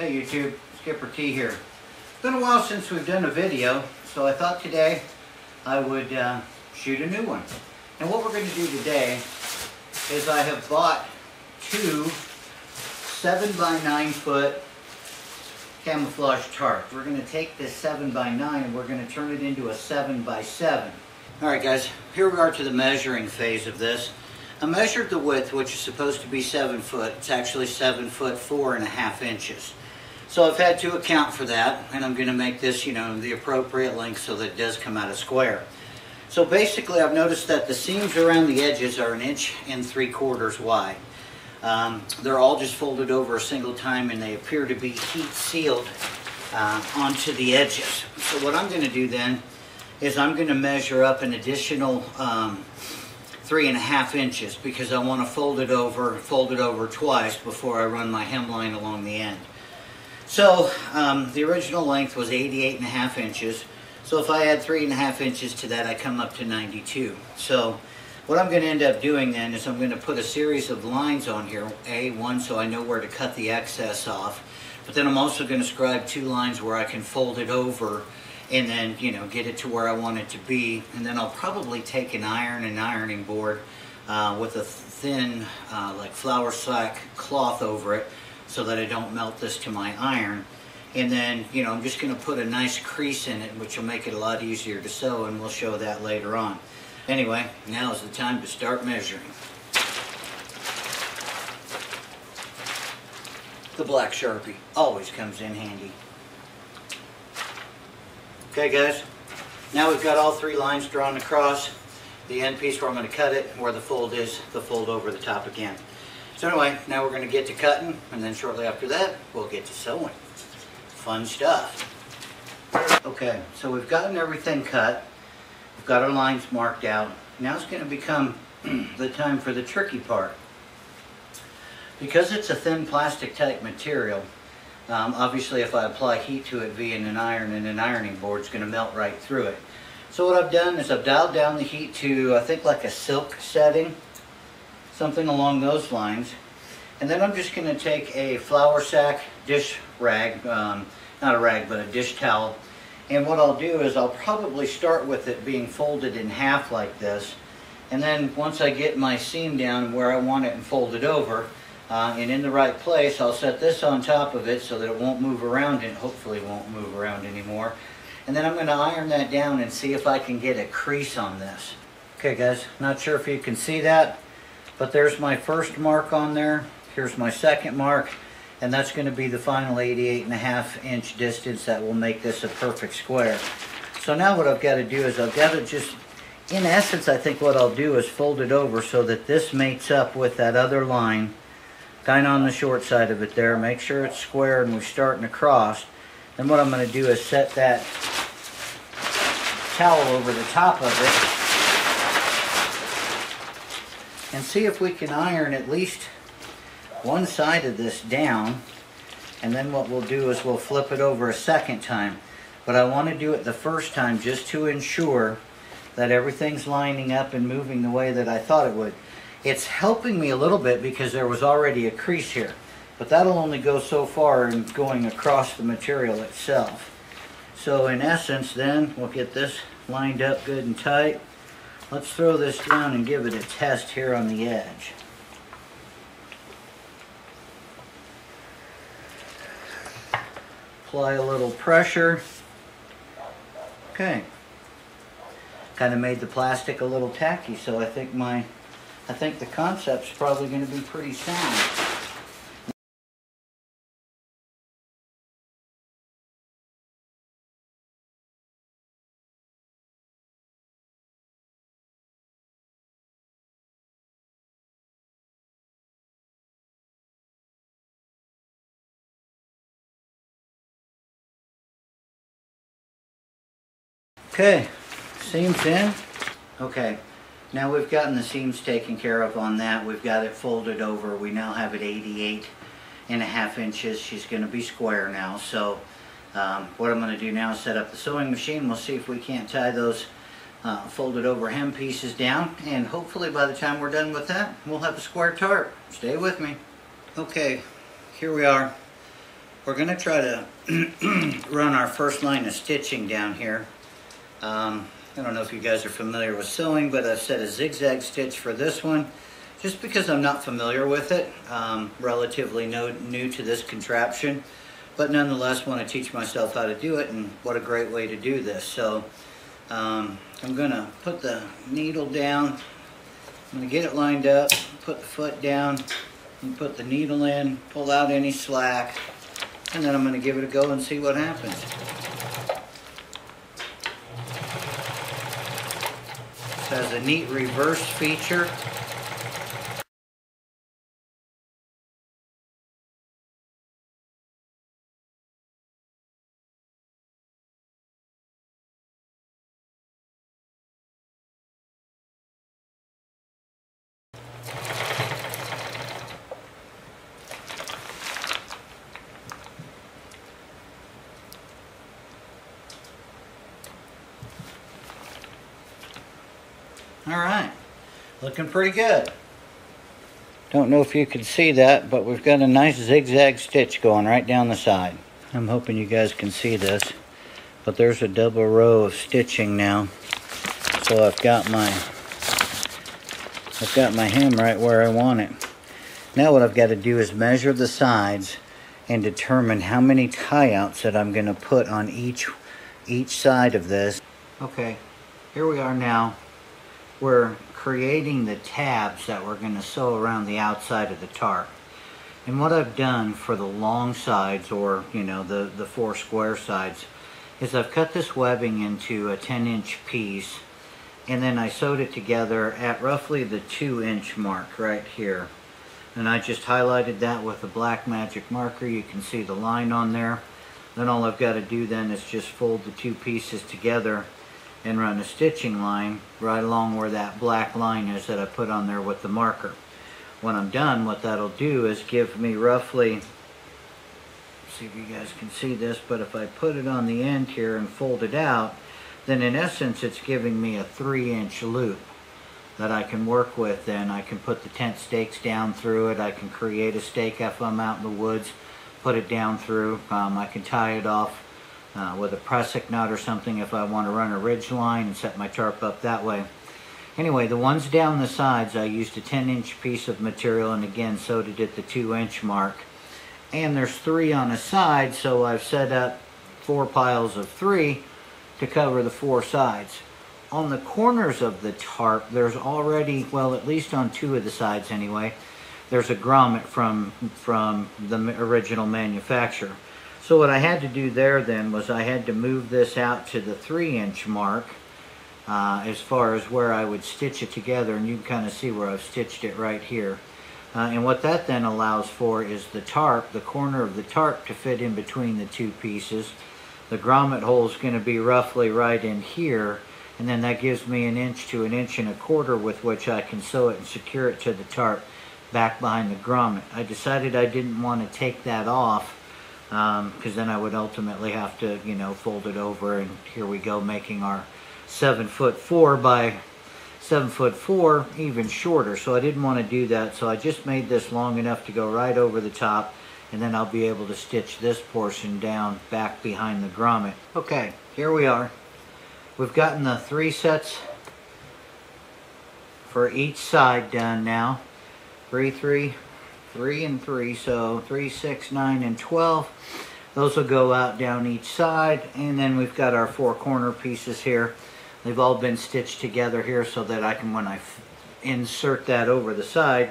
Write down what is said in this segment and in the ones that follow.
Hey YouTube, Skipper T here. It's been a while since we've done a video, so I thought today I would shoot a new one. And what we're going to do today is I have bought two 7x9 foot camouflage tarps. We're going to take this 7x9 and we're going to turn it into a 7x7. Alright guys, here we are to the measuring phase of this. I measured the width, which is supposed to be 7 foot. It's actually 7 foot 4.5 inches. So I've had to account for that, and I'm going to make this, the appropriate length so that it does come out a square. So basically I've noticed that the seams around the edges are 1 3/4 wide. They're all just folded over a single time, and they appear to be heat sealed onto the edges. So what I'm going to do then is I'm going to measure up an additional 3.5 inches because I want to fold it over twice before I run my hemline along the end. So the original length was 88.5 inches. So if I add 3.5 inches to that, I come up to 92. So what I'm going to end up doing then is I'm going to put a series of lines on here. One so I know where to cut the excess off. But then I'm also going to scribe 2 lines where I can fold it over and then, get it to where I want it to be. And then I'll probably take an ironing board with a thin, like flour sack cloth over it so that I don't melt this to my iron. And then, I'm just going to put a nice crease in it, which will make it a lot easier to sew, and we'll show that later on. Anyway, now is the time to start measuring. The black Sharpie always comes in handy. Okay guys, now we've got all 3 lines drawn across. The end piece where I'm going to cut it, where the fold is, the fold over the top again. So anyway, now we're going to get to cutting, and then shortly after that, we'll get to sewing. Fun stuff. Okay, so we've gotten everything cut. We've got our lines marked out. Now it's going to become the time for the tricky part. Because it's a thin plastic type material, obviously if I apply heat to it via an iron and an ironing board, it's going to melt right through it. So what I've done is I've dialed down the heat to, I think, like a silk setting, something along those lines. And then I'm just going to take a flour sack dish rag, not a rag, but a dish towel. And what I'll do is I'll probably start with it being folded in half like this. And then once I get my seam down where I want it and fold it over, and in the right place, I'll set this on top of it so that it won't move around, and hopefully won't move around anymore. And then I'm going to iron that down and see if I can get a crease on this. Okay guys, not sure if you can see that, but there's my first mark on there. Here's my second mark, and that's going to be the final 88.5 inch distance that will make this a perfect square. So now what I've got to do is I've got to just, in essence, I think what I'll do is fold it over so that this mates up with that other line, kind of on the short side of it there. Make sure it's square and we're starting across. Then what I'm going to do is set that towel over the top of it and see if we can iron at least one side of this down. And then what we'll do is we'll flip it over a second time. But I want to do it the first time just to ensure that everything's lining up and moving the way that I thought it would. It's helping me a little bit because there was already a crease here, but that'll only go so far in going across the material itself. So in essence then, we'll get this lined up good and tight. Let's throw this down and give it a test here on the edge. Apply a little pressure. Okay. Kind of made the plastic a little tacky, so I think the concept's probably going to be pretty sound. Okay, seams in. Okay. Now we've gotten the seams taken care of on that. We've got it folded over. We now have it 88.5 inches. She's going to be square now. So what I'm going to do now is set up the sewing machine. We'll see if we can't tie those folded over hem pieces down. And hopefully by the time we're done with that, we'll have a square tarp. Stay with me. Okay, here we are. We're going to try to run our first line of stitching down here. I don't know if you guys are familiar with sewing, but I've set a zigzag stitch for this one just because I'm not familiar with it. Relatively new to this contraption, but nonetheless want to teach myself how to do it, and what a great way to do this. So I'm going to put the needle down. I'm going to get it lined up, put the foot down, and put the needle in, pull out any slack, and then I'm going to give it a go and see what happens. This has a neat reverse feature. Alright, looking pretty good. Don't know if you can see that, but we've got a nice zigzag stitch going right down the side. I'm hoping you guys can see this, but there's a double row of stitching now. So I've got my hem right where I want it. Now what I've got to do is measure the sides and determine how many tie-outs that I'm going to put on each side of this. Okay, here we are now. We're creating the tabs that we're going to sew around the outside of the tarp. And what I've done for the long sides, or the 4 square sides, is I've cut this webbing into a 10-inch piece, and then I sewed it together at roughly the 2-inch mark right here. And I just highlighted that with a black magic marker. You can see the line on there. Then all I've got to do then is just fold the 2 pieces together and run a stitching line right along where that black line is that I put on there with the marker. When I'm done, what that'll do is give me roughly, see if you guys can see this, but if I put it on the end here and fold it out, then in essence it's giving me a 3-inch loop that I can work with. Then I can put the tent stakes down through it. I can create a stake if I'm out in the woods, put it down through. I can tie it off with a prusik knot or something if I want to run a ridge line and set my tarp up that way. Anyway, the ones down the sides, I used a 10-inch piece of material and again sewed it at the 2-inch mark. And there's 3 on a side, so I've set up 4 piles of 3 to cover the 4 sides. On the corners of the tarp, there's already, well, at least on 2 of the sides anyway, there's a grommet from the original manufacturer. So what I had to do there then was I had to move this out to the 3-inch mark as far as where I would stitch it together, and you can kind of see where I've stitched it right here. And what that then allows for is the tarp, the corner of the tarp, to fit in between the 2 pieces. The grommet hole is going to be roughly right in here, and then that gives me 1 inch to 1.25 inches with which I can sew it and secure it to the tarp back behind the grommet. I decided I didn't want to take that off because then I would ultimately have to, fold it over, and here we go, making our 7'4" by 7'4" even shorter. So I didn't want to do that, so I just made this long enough to go right over the top, and then I'll be able to stitch this portion down back behind the grommet. Okay, here we are. We've gotten the 3 sets for each side done now. 3, 3, 3, and 3, so 3, 6, 9, and 12. Those will go out down each side, and then we've got our 4 corner pieces here. They've all been stitched together here so that I can, when I insert that over the side,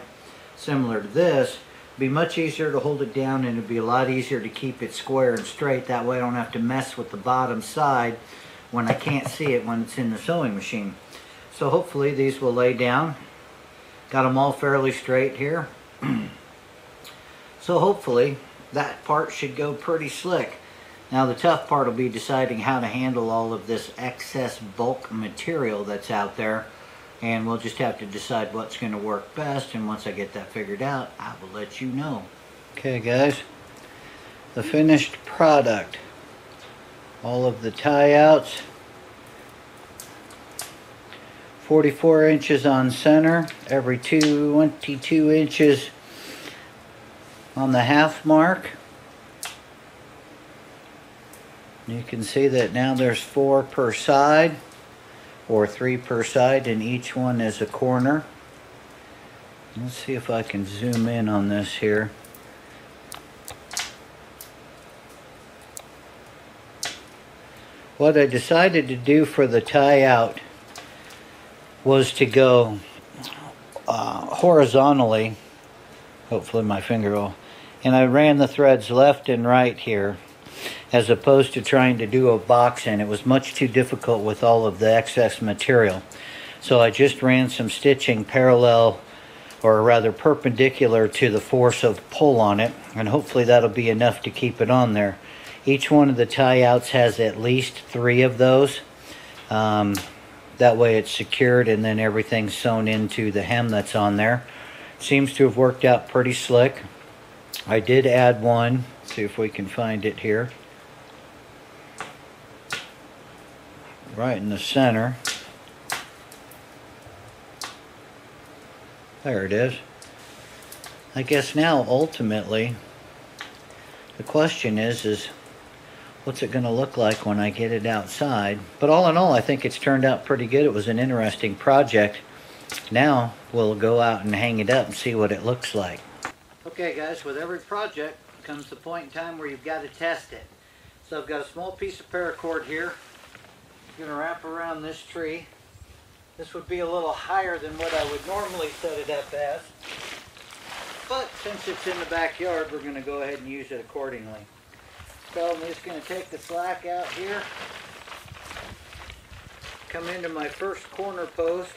similar to this, be much easier to hold it down, and it'd be a lot easier to keep it square and straight. That way I don't have to mess with the bottom side when I can't see it when it's in the sewing machine. So hopefully these will lay down. Got them all fairly straight here. So hopefully that part should go pretty slick. Now the tough part will be deciding how to handle all of this excess bulk material that's out there, and we'll just have to decide what's going to work best, and once I get that figured out, I will let you know. Okay guys, the finished product. All of the tie-outs, 44 inches on center, every 22 inches on the half mark. You can see that now there's 4 per side, or 3 per side, and each one is a corner. Let's see if I can zoom in on this here. What I decided to do for the tie out was to go horizontally. Hopefully my finger will. And I ran the threads left and right here, as opposed to trying to do a box in. It was much too difficult with all of the excess material. So I just ran some stitching parallel, or rather perpendicular to the force of pull on it, and hopefully that'll be enough to keep it on there. Each one of the tie outs has at least 3 of those. That way it's secured, and then everything's sewn into the hem that's on there. Seems to have worked out pretty slick. I did add one. See if we can find it here. Right in the center. There it is. I guess now ultimately the question is what's it going to look like when I get it outside? But all in all, I think it's turned out pretty good. It was an interesting project. Now we'll go out and hang it up and see what it looks like. Okay guys, with every project comes the point in time where you've got to test it. So I've got a small piece of paracord here. I'm going to wrap around this tree. This would be a little higher than what I would normally set it up as. But since it's in the backyard, we're going to go ahead and use it accordingly. So I'm just going to take the slack out here, come into my first corner post,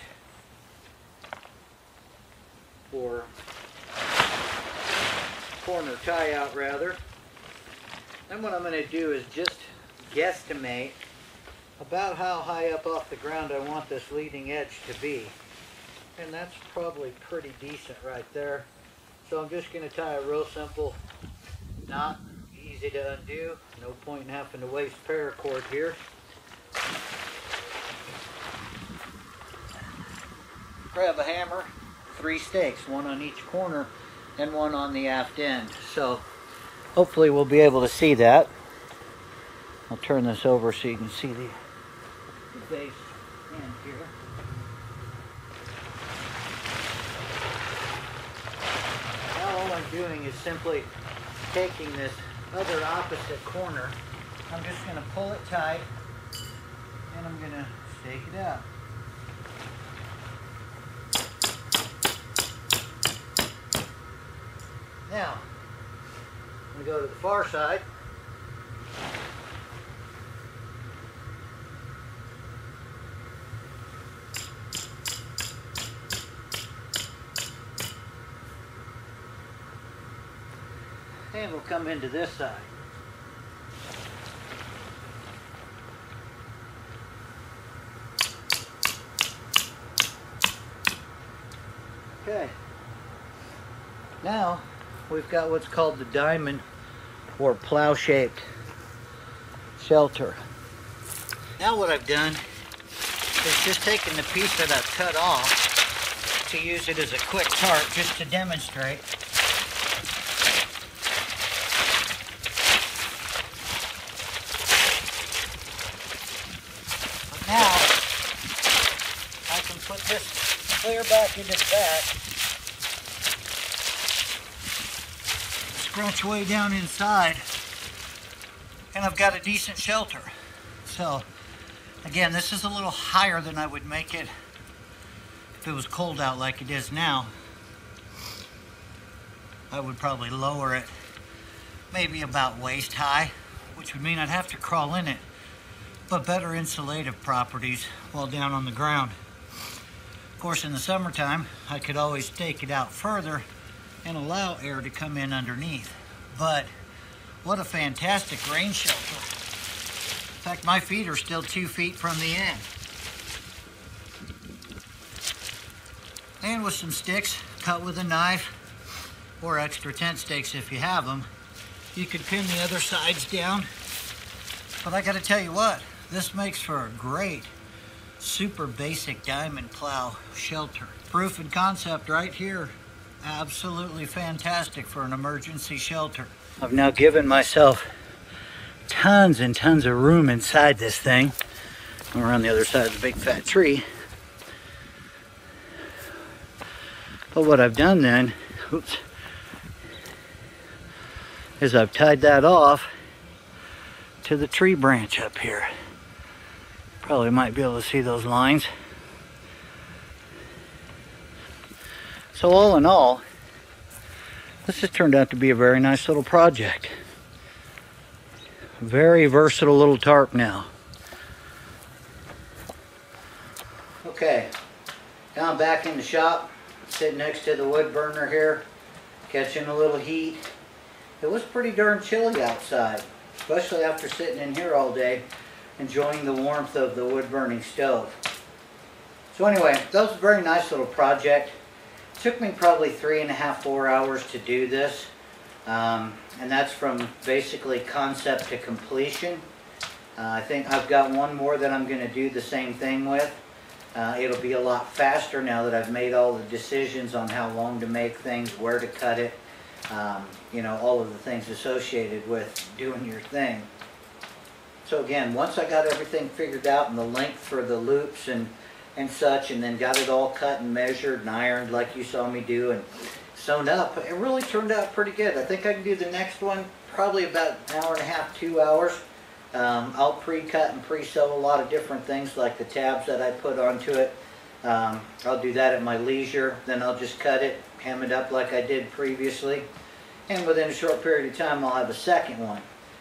or corner tie out rather. Then what I'm going to do is just guesstimate about how high up off the ground I want this leading edge to be. And that's probably pretty decent right there. So I'm just going to tie a real simple knot. Easy to undo, no point in having to waste paracord here. Grab a hammer, 3 stakes, one on each corner and one on the aft end. So hopefully we'll be able to see that. I'll turn this over so you can see the base end here. Now all I'm doing is simply taking this other opposite corner. I'm just going to pull it tight and I'm going to stake it out. Now, I'm going to go to the far side. And we'll come into this side. Okay. Now we've got what's called the diamond or plow-shaped shelter. Now what I've done is just taken the piece that I've cut off to use it as a quick tarp just to demonstrate. Now, I can put this clear back into the back, scrunch way down inside, and I've got a decent shelter. So, again, this is a little higher than I would make it if it was cold out like it is now. I would probably lower it maybe about waist high, which would mean I'd have to crawl in it. But better insulative properties while down on the ground. Of course, in the summertime, I could always stake it out further and allow air to come in underneath. But what a fantastic rain shelter. In fact, my feet are still 2 feet from the end. And with some sticks cut with a knife, or extra tent stakes if you have them, you could pin the other sides down. But I gotta tell you what, this makes for a great, super basic diamond plow shelter. Proof and concept right here. Absolutely fantastic for an emergency shelter. I've now given myself tons and tons of room inside this thing. And we're on the other side of the big fat tree. But what I've done then, oops, is I've tied that off to the tree branch up here. Probably might be able to see those lines. So all in all, this has turned out to be a very nice little project. Very versatile little tarp now. Okay, now I'm back in the shop, sitting next to the wood burner here, catching a little heat. It was pretty darn chilly outside, especially after sitting in here all day, enjoying the warmth of the wood burning stove. So anyway, that was a very nice little project. It took me probably 3.5 to 4 hours to do this. And that's from basically concept to completion. I think I've got one more that I'm going to do the same thing with. It'll be a lot faster now that I've made all the decisions on how long to make things, where to cut it, you know, all of the things associated with doing your thing. So again, once I got everything figured out and the length for the loops and such, and then got it all cut and measured and ironed like you saw me do and sewn up, it really turned out pretty good. I think I can do the next one probably about 1.5 to 2 hours. I'll pre-cut and pre-sew a lot of different things like the tabs that I put onto it. I'll do that at my leisure. Then I'll just cut it, hem it up like I did previously. And within a short period of time I'll have a second one.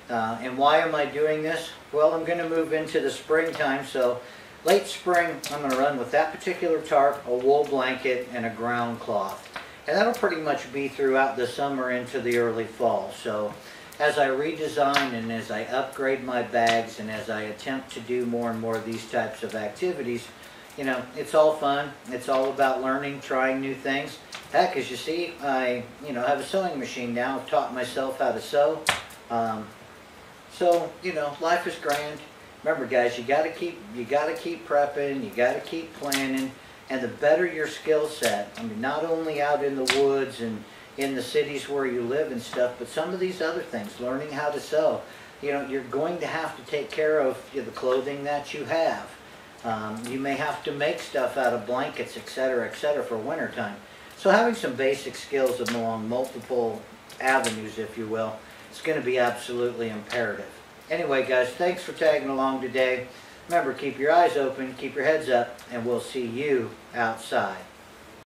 And why am I doing this? Well, I'm going to move into the springtime, so late spring I'm going to run with that particular tarp, a wool blanket, and a ground cloth. And that'll pretty much be throughout the summer into the early fall. So as I redesign and as I upgrade my bags and as I attempt to do more and more of these types of activities, you know, it's all fun. It's all about learning, trying new things. Heck, as you see, I, you know, have a sewing machine now. I've taught myself how to sew. So, you know, life is grand. Remember, guys, you gotta keep prepping, you gotta keep planning, and the better your skill set, I mean, not only out in the woods and in the cities where you live and stuff, but some of these other things, learning how to sew. You know, you're going to have to take care of the clothing that you have. You may have to make stuff out of blankets, etc., for wintertime. So having some basic skills along multiple avenues, if you will, it's going to be absolutely imperative. Anyway, guys, thanks for tagging along today. Remember, keep your eyes open, keep your heads up, and we'll see you outside.